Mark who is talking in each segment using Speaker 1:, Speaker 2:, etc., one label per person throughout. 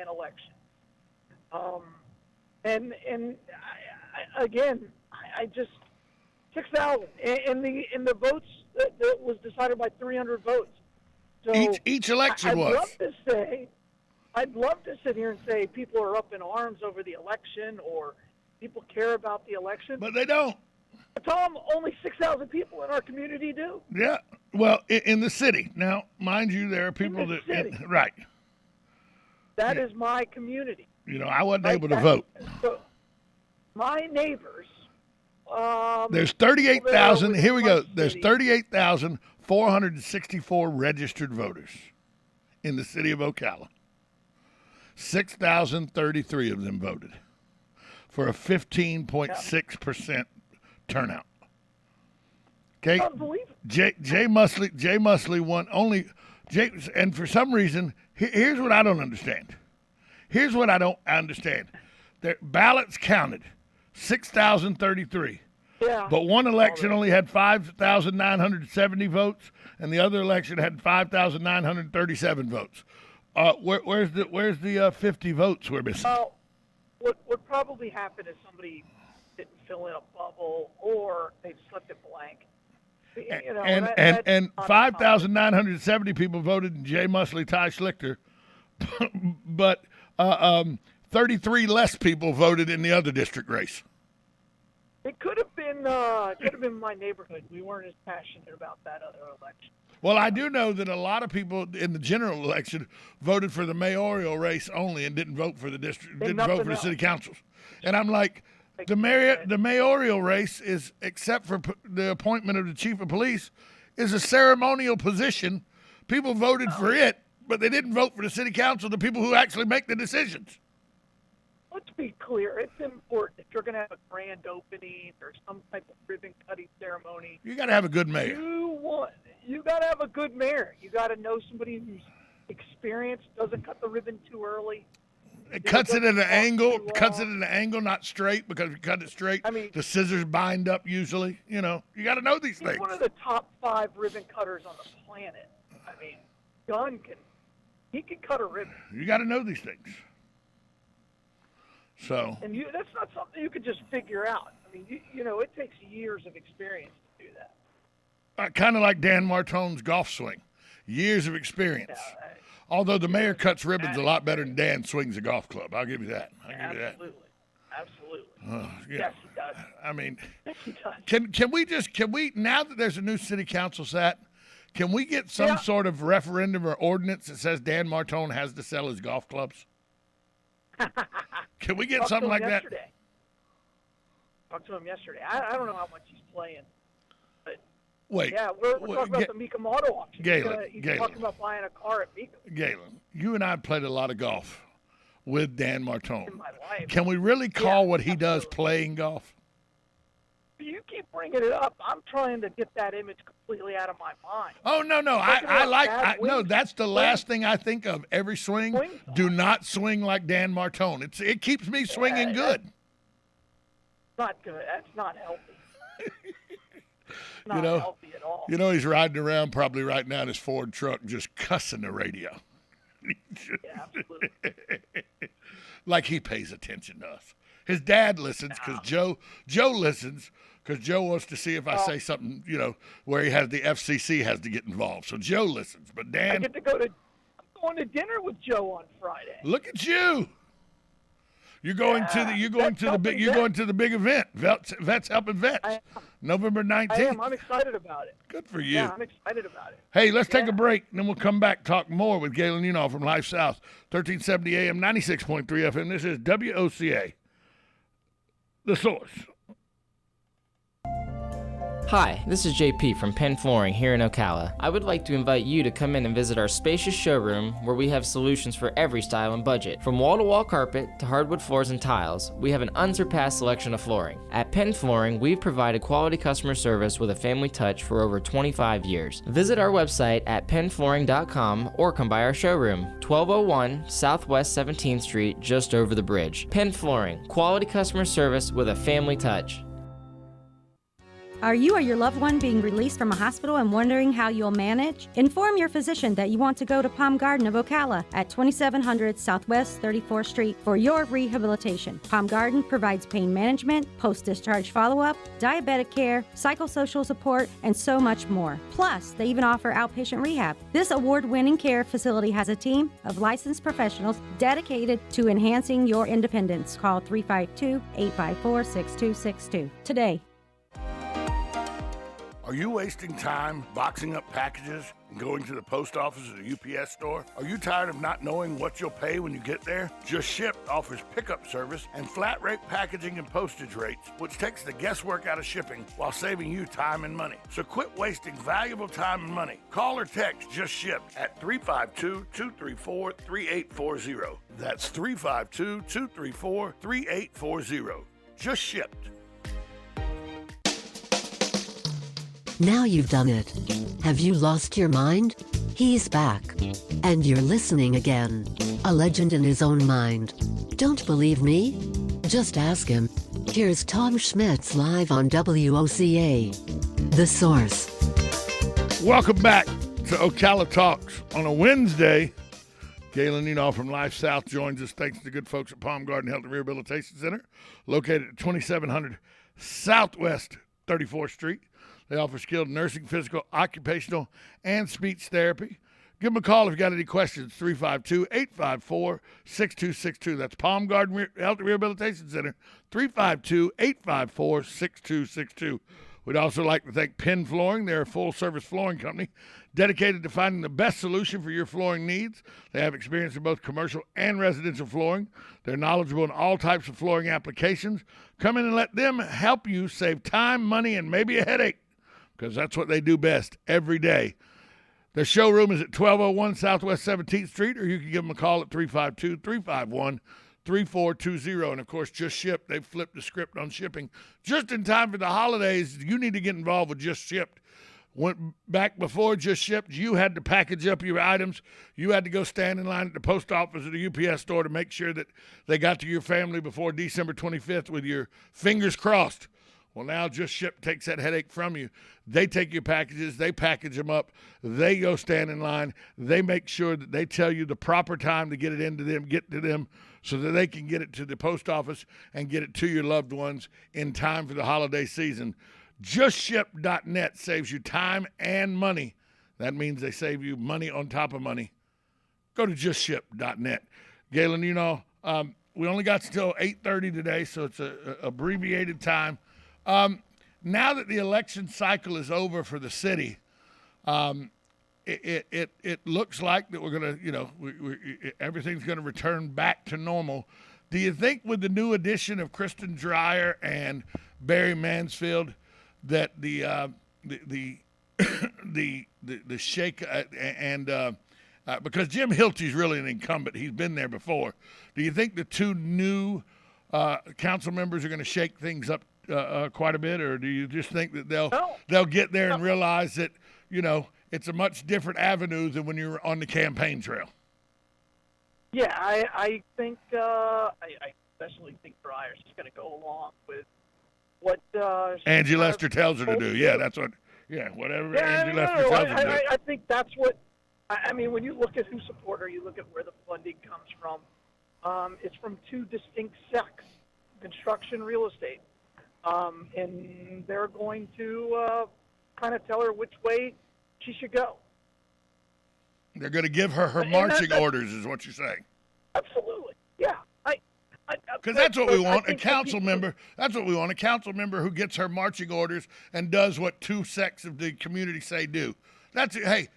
Speaker 1: an election. Again, I just 6,000 in the votes that was decided by 300 votes. So
Speaker 2: each election was.
Speaker 1: I'd love to sit here and say people are up in arms over the election or people care about the election,
Speaker 2: but they don't.
Speaker 1: Tom, only 6,000 people in our community do.
Speaker 2: Yeah, well, in the city. Now, mind you, there are people right.
Speaker 1: That is my community.
Speaker 2: You know, I wasn't able to vote.
Speaker 1: So my neighbors.
Speaker 2: There's 38,000. Here we go. There's 38,464 registered voters in the city of Ocala. 6,033 of them voted for a 15.6% turnout. Okay. Jay Musley won only. And for some reason, here's what I don't understand. Their ballots counted 6,033.
Speaker 1: Yeah.
Speaker 2: But one election only had 5,970 votes, and the other election had 5,937 votes. Where's the 50 votes we're missing?
Speaker 1: What probably happened is somebody didn't fill in a bubble or they slipped it blank. You know,
Speaker 2: and 5,970 people voted in Jay Musley, Ty Schlichter, but 33 less people voted in the other district race.
Speaker 1: It could have been my neighborhood. We weren't as passionate about that other election.
Speaker 2: Well, I do know that a lot of people in the general election voted for the mayoral race only and didn't vote for the district, didn't vote for the city councils. And I'm like, the mayoral race is, except for the appointment of the chief of police, is a ceremonial position. People voted for it, but they didn't vote for the city council, the people who actually make the decisions.
Speaker 1: Let's be clear. It's important if you're going to have a grand opening or some type of ribbon cutting ceremony.
Speaker 2: You got to have a good mayor.
Speaker 1: You got to have a good mayor. You got to know somebody who's experienced, doesn't cut the ribbon too early.
Speaker 2: It cuts it at an angle. Cuts it at an angle, not straight, because if you cut it straight, the scissors bind up usually. You know, you got to know these things.
Speaker 1: He's one of the top 5 ribbon cutters on the planet. I mean, Gunn can cut a ribbon.
Speaker 2: You got to know these things. So.
Speaker 1: And that's not something you could just figure out. I mean, you know, it takes years of experience to do that.
Speaker 2: Kind of like Dan Martone's golf swing. Years of experience.
Speaker 1: Yeah,
Speaker 2: Although the mayor cuts ribbons a lot better than Dan swings a golf club. I'll give you that.
Speaker 1: Absolutely.
Speaker 2: Yeah.
Speaker 1: Yes, he does.
Speaker 2: I mean,
Speaker 1: yes, he does.
Speaker 2: Can we, now that there's a new city council set, can we get some sort of referendum or ordinance that says Dan Martone has to sell his golf clubs? Can we get something like that?
Speaker 1: Talked to him yesterday. I don't know how much he's playing. But
Speaker 2: wait.
Speaker 1: Yeah, we're talking about the Mecum Auto Auction.
Speaker 2: Galen.
Speaker 1: He's talking about buying a car at Mecum.
Speaker 2: Galen, you and I played a lot of golf with Dan Martone.
Speaker 1: In my life.
Speaker 2: Can we really call what he does playing golf?
Speaker 1: You keep bringing it up. I'm trying to get that image completely out of my mind.
Speaker 2: Oh, no. No, that's the last thing I think of. Every swing, do not swing like Dan Martone. It keeps me swinging good.
Speaker 1: Not good. That's not healthy. Not healthy at all.
Speaker 2: You know, he's riding around probably right now in his Ford truck just cussing the radio.
Speaker 1: Yeah, absolutely.
Speaker 2: Like he pays attention to us. His dad listens because Joe listens because Joe wants to see if I say something, you know, where he has the FCC has to get involved. So Joe listens, but Dan.
Speaker 1: I'm going to dinner with Joe on Friday.
Speaker 2: Look at you. You're going to the big event. Vets Helping Vets. November 19th.
Speaker 1: I am. I'm excited about it.
Speaker 2: Good for you.
Speaker 1: Yeah, I'm excited about it.
Speaker 2: Hey, let's take a break, and then we'll come back talk more with Galen Unall from Life South, 1370 AM, 96.3 FM. This is WOCA, The Source.
Speaker 3: Hi, this is JP from Penn Flooring here in Ocala. I would like to invite you to come in and visit our spacious showroom where we have solutions for every style and budget. From wall-to-wall carpet to hardwood floors and tiles, we have an unsurpassed selection of flooring. At Penn Flooring, we've provided quality customer service with a family touch for over 25 years. Visit our website at pennflooring.com or come by our showroom, 1201 Southwest 17th Street, just over the bridge. Penn Flooring, quality customer service with a family touch.
Speaker 4: Are you or your loved one being released from a hospital and wondering how you'll manage? Inform your physician that you want to go to Palm Garden of Ocala at 2700 Southwest 34th Street for your rehabilitation. Palm Garden provides pain management, post-discharge follow-up, diabetic care, psychosocial support, and so much more. Plus, they even offer outpatient rehab. This award-winning care facility has a team of licensed professionals dedicated to enhancing your independence. Call 352-854-6262 today.
Speaker 2: Are you wasting time boxing up packages and going to the post office or the UPS store? Are you tired of not knowing what you'll pay when you get there? Just Ship offers pickup service and flat rate packaging and postage rates, which takes the guesswork out of shipping while saving you time and money. So quit wasting valuable time and money. Call or text Just Ship at 352-234-3840. That's 352-234-3840. Just Shipped.
Speaker 5: Now you've done it. Have you lost your mind? He's back. And you're listening again. A legend in his own mind. Don't believe me? Just ask him. Here's Tom Schmitz live on WOCA. The Source.
Speaker 2: Welcome back to Ocala Talks on a Wednesday. Galen Enall from Life South joins us thanks to the good folks at Palm Garden Health and Rehabilitation Center, located at 2700 Southwest 34th Street. They offer skilled nursing, physical, occupational, and speech therapy. Give them a call if you got any questions, 352-854-6262. That's Palm Garden Health and Rehabilitation Center, 352-854-6262. We'd also like to thank Penn Flooring. They're a full-service flooring company dedicated to finding the best solution for your flooring needs. They have experience in both commercial and residential flooring. They're knowledgeable in all types of flooring applications. Come in and let them help you save time, money, and maybe a headache, because that's what they do best every day. Their showroom is at 1201 Southwest 17th Street, or you can give them a call at 352-351-3420. And, of course, Just Shipped. They've flipped the script on shipping. Just in time for the holidays, you need to get involved with Just Shipped. Back before Just Shipped, you had to package up your items. You had to go stand in line at the post office or the UPS store to make sure that they got to your family before December 25th with your fingers crossed. Well, now Just Ship takes that headache from you. They take your packages, they package them up, they go stand in line, they make sure that they tell you the proper time to get it into them, get to them, so that they can get it to the post office and get it to your loved ones in time for the holiday season. JustShip.net saves you time and money. That means they save you money on top of money. Go to JustShip.net. Galen, you know, we only got till 8:30 today, so it's a abbreviated time. Now that the election cycle is over for the city, it looks like that we're going to, you know, everything's going to return back to normal. Do you think with the new addition of Kristen Dreyer and Barry Mansfield that the shake and because Jim Hilty's really an incumbent, he's been there before. Do you think the two new council members are going to shake things up quite a bit, or do you just think that they'll get there and realize that, you know, it's a much different avenue than when you're on the campaign trail?
Speaker 1: Yeah, I think I especially think Dreyer's just going to go along with what
Speaker 2: Angie Lester tells her to do. Yeah, that's what. Yeah, whatever Angie Lester tells her to do.
Speaker 1: I think that's what. I mean, when you look at who support her, you look at where the funding comes from. It's from two distinct sects: construction, real estate. And they're going to kind of tell her which way she should go.
Speaker 2: They're going to give her marching orders, is what you're saying.
Speaker 1: Absolutely, yeah.
Speaker 2: Because that's what we want, a council member. That's what we want, a council member who gets her marching orders and does what two sects of the community say do. That's it. Hey,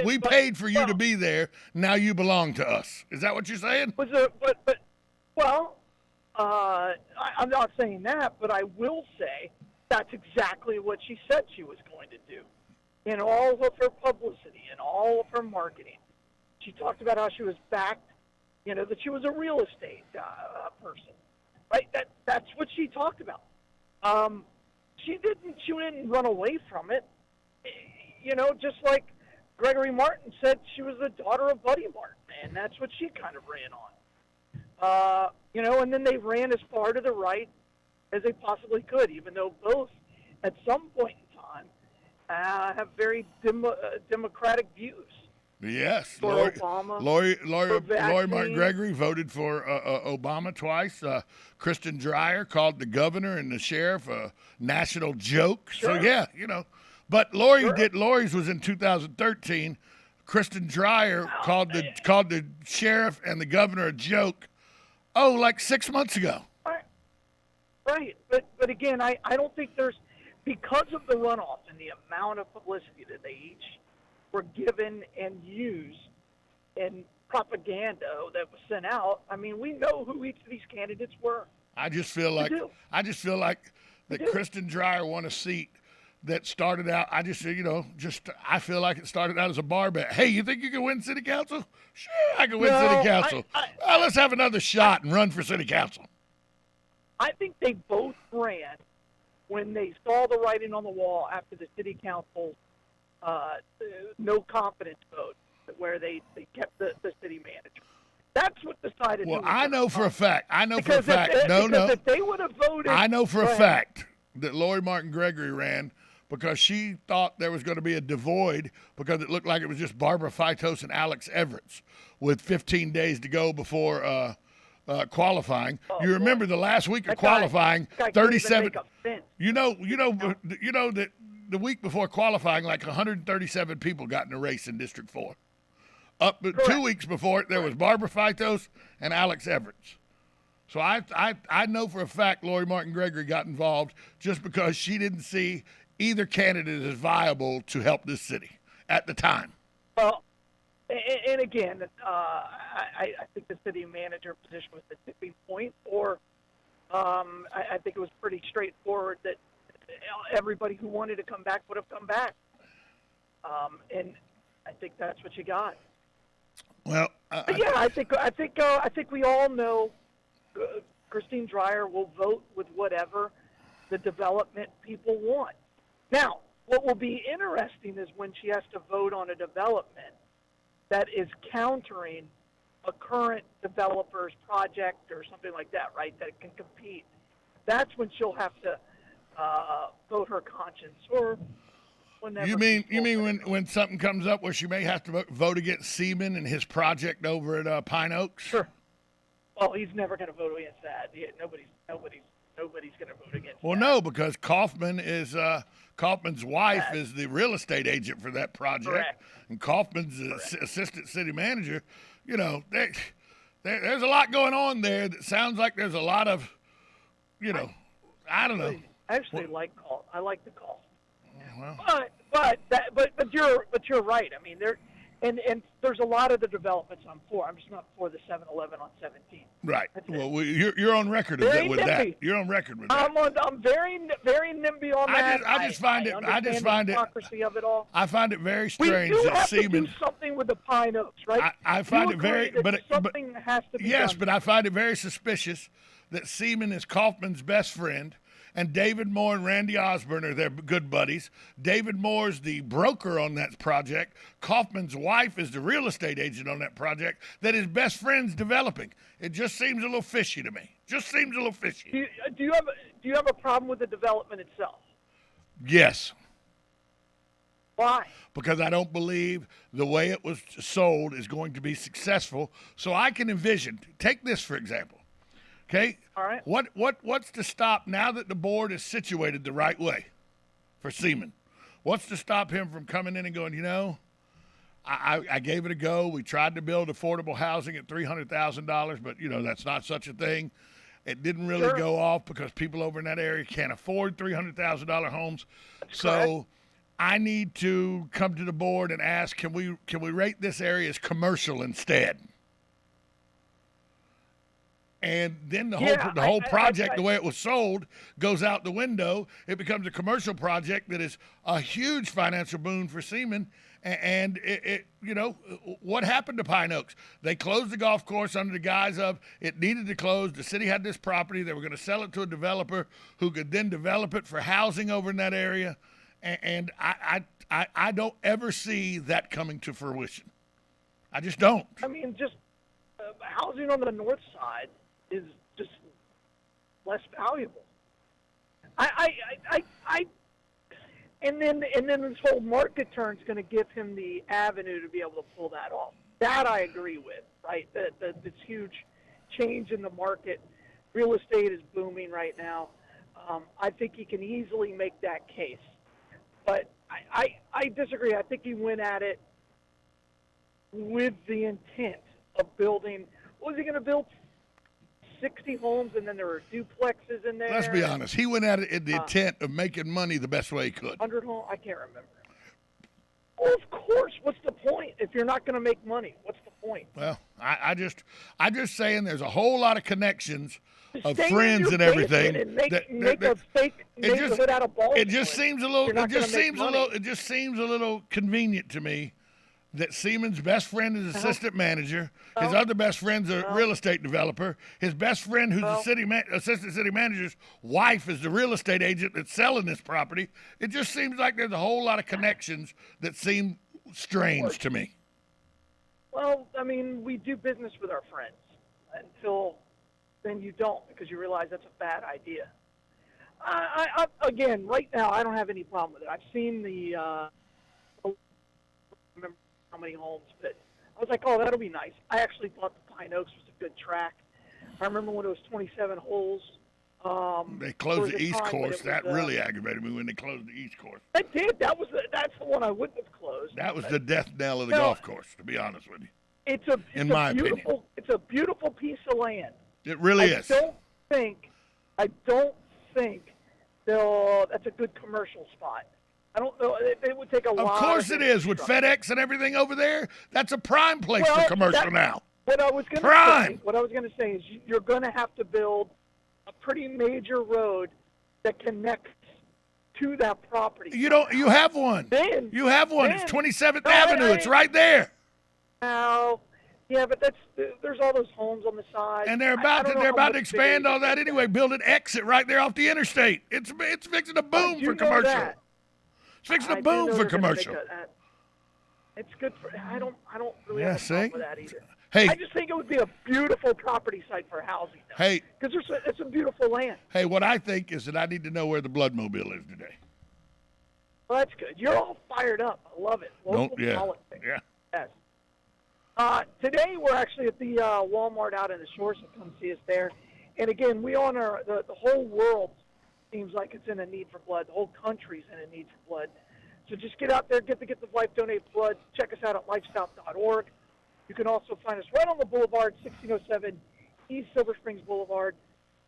Speaker 2: we paid for you to be there. Now you belong to us. Is that what you're saying?
Speaker 1: I'm not saying that, but I will say that's exactly what she said she was going to do. In all of her publicity, in all of her marketing, she talked about how she was backed, you know, that she was a real estate person. Right? That's what she talked about. She didn't run away from it. You know, just like Gregory Martin said, she was the daughter of Buddy Martin, and that's what she kind of ran on. You know, and then they ran as far to the right as they possibly could, even though both at some point in time, have very democratic views.
Speaker 2: Yes,
Speaker 1: For Obama,
Speaker 2: Lori Martin Gregory voted for Obama twice. Kristen Dreyer called the governor and the sheriff a national joke.
Speaker 1: Sure.
Speaker 2: So yeah, but Lori's was in 2013. Kristen Dreyer called the sheriff and the governor a joke. Oh, like 6 months ago.
Speaker 1: Right. But again, I don't think there's, because of the runoff and the amount of publicity that they each were given and used in propaganda that was sent out. I mean, we know who each of these candidates were.
Speaker 2: I just feel like that Kristen Dreyer won a seat that started out. I feel like it started out as a bar bet. Hey, you think you can win city council? Sure, I can win city council. Well, let's have another shot and run for city council.
Speaker 1: I think they both ran when they saw the writing on the wall after the city council no confidence vote, where they kept the city manager. That's what decided.
Speaker 2: Well, I know for a fact.
Speaker 1: If they would have voted,
Speaker 2: I know for a fact that Lori Martin Gregory ran because she thought there was going to be a devoid because it looked like it was just Barbara Fitos and Alex Everett with 15 days to go before qualifying. You remember the last week of qualifying, 37. You know that the week before qualifying, like 137 people got in the race in District 4. Up 2 weeks before it, there was Barbara Fitos and Alex Everett. So I know for a fact Lori Martin Gregory got involved just because she didn't see either candidate as viable to help this city at the time.
Speaker 1: Well, and again, I think the city manager position was the tipping point, or I think it was pretty straightforward that everybody who wanted to come back would have come back. And I think that's what you got.
Speaker 2: Well,
Speaker 1: I think we all know Christine Dreyer will vote with whatever the development people want. Now, what will be interesting is when she has to vote on a development that is countering a current developer's project or something like that, right, that can compete. That's when she'll have to vote her conscience, or whenever.
Speaker 2: You mean when something comes up where she may have to vote against Seaman and his project over at Pine Oaks?
Speaker 1: Sure. Well, he's never going to vote against that. Nobody's going to vote against.
Speaker 2: Well,
Speaker 1: that.
Speaker 2: no, because Kaufman's wife is the real estate agent for that project,
Speaker 1: Correct.
Speaker 2: and Kaufman's the assistant city manager. There's a lot going on there that sounds like there's a lot of, I don't know.
Speaker 1: I actually like the call.
Speaker 2: Well,
Speaker 1: But you're right. I mean, and there's a lot of the developments I'm for. I'm just not for the 7-Eleven on 17.
Speaker 2: Right. Well, you're on record with that. You're on record with that.
Speaker 1: I'm very NIMBY on that.
Speaker 2: I just find it
Speaker 1: hypocrisy of it all.
Speaker 2: I find it very strange
Speaker 1: we do
Speaker 2: that
Speaker 1: have
Speaker 2: Seaman.
Speaker 1: To do something with the Pine Oaks, right?
Speaker 2: I find it very,
Speaker 1: something has to be
Speaker 2: yes,
Speaker 1: done.
Speaker 2: but I find it very suspicious that Seaman is Kaufman's best friend, and David Moore and Randy Osborne are their good buddies. David Moore's the broker on that project. Kaufman's wife is the real estate agent on that project that his best friend's developing. It just seems a little fishy to me. Just seems a little fishy.
Speaker 1: Do you have a problem with the development itself?
Speaker 2: Yes.
Speaker 1: Why?
Speaker 2: Because I don't believe the way it was sold is going to be successful. So I can envision, take this for example. Okay.
Speaker 1: All right.
Speaker 2: What's to stop now that the board is situated the right way for Seaman? What's to stop him from coming in and going, I gave it a go. We tried to build affordable housing at $300,000, but that's not such a thing. It didn't really go off because people over in that area can't afford $300,000 homes.
Speaker 1: That's
Speaker 2: so
Speaker 1: correct.
Speaker 2: I need to come to the board and ask, can we rate this area as commercial instead? And then the whole project, the way it was sold, goes out the window. It becomes a commercial project that is a huge financial boon for Seaman. And what happened to Pine Oaks? They closed the golf course under the guise of it needed to close. The city had this property. They were going to sell it to a developer who could then develop it for housing over in that area. And I don't ever see that coming to fruition. I just don't.
Speaker 1: I mean, just housing on the north side is just less valuable. I And then this whole market turn's going to give him the avenue to be able to pull that off. That I agree with, right? This huge change in the market. Real estate is booming right now. I think he can easily make that case. But I disagree. I think he went at it with the intent of building. What was he going to build? 60 homes, and then there were duplexes in there.
Speaker 2: Let's be honest. He went at it in the intent of making money the best way he could.
Speaker 1: 100 homes? I can't remember. Well, of course. What's the point if you're not going to make money? What's the point?
Speaker 2: Well, I just saying there's a whole lot of connections of
Speaker 1: Stay in
Speaker 2: friends
Speaker 1: your
Speaker 2: and everything.
Speaker 1: basement and make a fake neighborhood out of Baldwin.
Speaker 2: It just seems a little.
Speaker 1: You're not
Speaker 2: It just
Speaker 1: gonna make
Speaker 2: seems a
Speaker 1: money.
Speaker 2: little. It just seems a little convenient to me that Seaman's best friend is assistant manager. His other best friend's a real estate developer. His best friend, who's the assistant city manager's wife, is the real estate agent that's selling this property. It just seems like there's a whole lot of connections that seem strange to me.
Speaker 1: Well, I mean, we do business with our friends until then you don't, because you realize that's a bad idea. Again, right now, I don't have any problem with it. I've seen the, I don't remember how many homes, but I was like, oh, that'll be nice. I actually thought the Pine Oaks was a good track. I remember when it was 27 holes.
Speaker 2: They closed the East Course. That really aggravated me when they closed the East Course.
Speaker 1: It did. That's the one I wouldn't have closed.
Speaker 2: That was the death knell of the golf course, to be honest with you.
Speaker 1: In my opinion, it's a beautiful piece of land.
Speaker 2: It really is.
Speaker 1: I don't think that's a good commercial spot. I don't know. It would take a lot.
Speaker 2: Of course it is. With FedEx and everything over there, that's a prime place for commercial now.
Speaker 1: What I was going to say is you're going to have to build a pretty major road that connects to that property.
Speaker 2: You have one. You have one. It's 27th Avenue. It's right there.
Speaker 1: Now, yeah, but there's all those homes on the side.
Speaker 2: And they're about to expand all that anyway. Build an exit right there off the interstate. It's fixing to boom for commercial. It's fixing to boom for commercial.
Speaker 1: It's good for. I don't really have a problem with that either.
Speaker 2: Hey,
Speaker 1: I just think it would be a beautiful property site for housing. Though,
Speaker 2: hey,
Speaker 1: because it's a beautiful land.
Speaker 2: Hey, what I think is that I need to know where the Bloodmobile is today.
Speaker 1: Well, that's good. You're all fired up. I love it. Local politics.
Speaker 2: Yeah.
Speaker 1: Yes. Today we're actually at the Walmart out in the shores, so come see us there. And again, we honor the whole world. Seems like it's in a need for blood. The whole country's in a need for blood. So just get out there, get the Life, donate blood. Check us out at lifestop.org. You can also find us right on the boulevard, 1607 East Silver Springs Boulevard,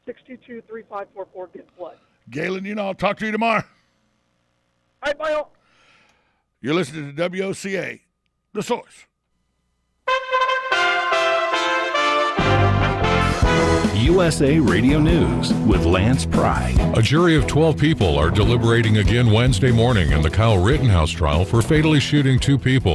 Speaker 1: 622-3544. Get blood.
Speaker 2: Galen, I'll talk to you tomorrow.
Speaker 1: All right, bye all.
Speaker 2: You're listening to WOCA, The Source.
Speaker 6: USA Radio News with Lance Pry.
Speaker 7: A jury of 12 people are deliberating again Wednesday morning in the Kyle Rittenhouse trial for fatally shooting two people